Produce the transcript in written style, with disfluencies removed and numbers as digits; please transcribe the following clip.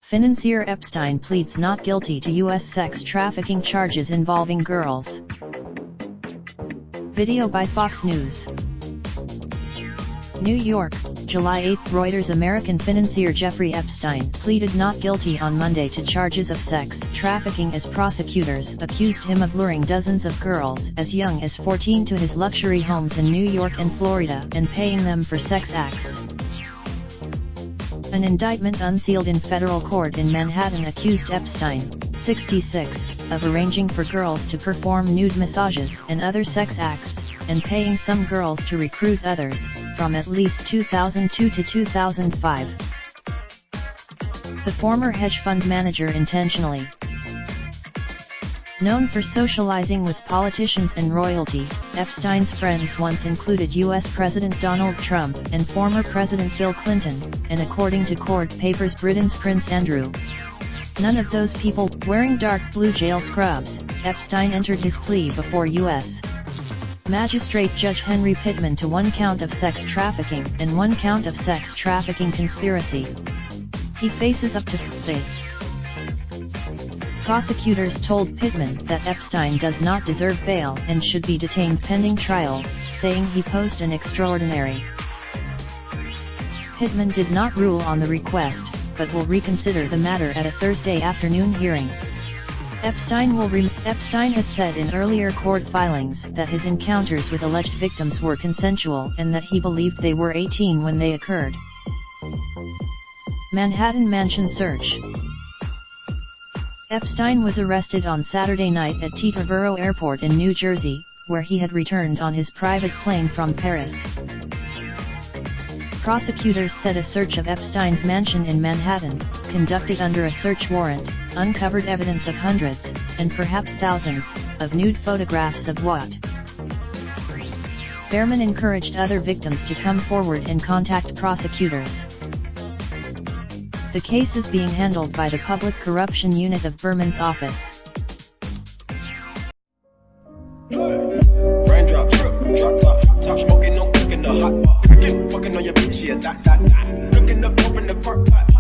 Financier Epstein pleads not guilty to U.S. sex trafficking charges involving girls. Video by Fox News. New York, July 8. Reuters. American financier Jeffrey Epstein pleaded not guilty on Monday to charges of sex trafficking as prosecutors accused him of luring dozens of girls as young as 14 to his luxury homes in New York and Florida and paying them for sex acts. An indictment unsealed in federal court in Manhattan accused Epstein, 66, of arranging for girls to perform nude massages and other sex acts, and paying some girls to recruit others, from at least 2002 to 2005. The former hedge fund manager intentionally known for socializing with politicians and royalty, Epstein's friends once included U.S. President Donald Trump and former President Bill Clinton, and according to court papers Britain's Prince Andrew. None of those people wearing dark blue jail scrubs. Epstein entered his plea before U.S. Magistrate Judge Henry Pittman to 1 count of sex trafficking and 1 count of sex trafficking conspiracy. He faces up to 3. Prosecutors told Pittman that Epstein does not deserve bail and should be detained pending trial, saying he posed an extraordinary. Pittman did not rule on the request, but will reconsider the matter at a Thursday afternoon hearing. Epstein has said in earlier court filings that his encounters with alleged victims were consensual and that he believed they were 18 when they occurred. Manhattan Mansion Search. Epstein was arrested on Saturday night at Teterboro Airport in New Jersey, where he had returned on his private plane from Paris. Prosecutors said a search of Epstein's mansion in Manhattan, conducted under a search warrant, uncovered evidence of hundreds, and perhaps thousands, of nude photographs of what? Behrman encouraged other victims to come forward and contact prosecutors. The case is being handled by the Public Corruption Unit of Berman's office. Raindrop, drop top smoking, no cooking the hot pot. Fucking on your bitch, yeah, that. Looking up, open the park pot.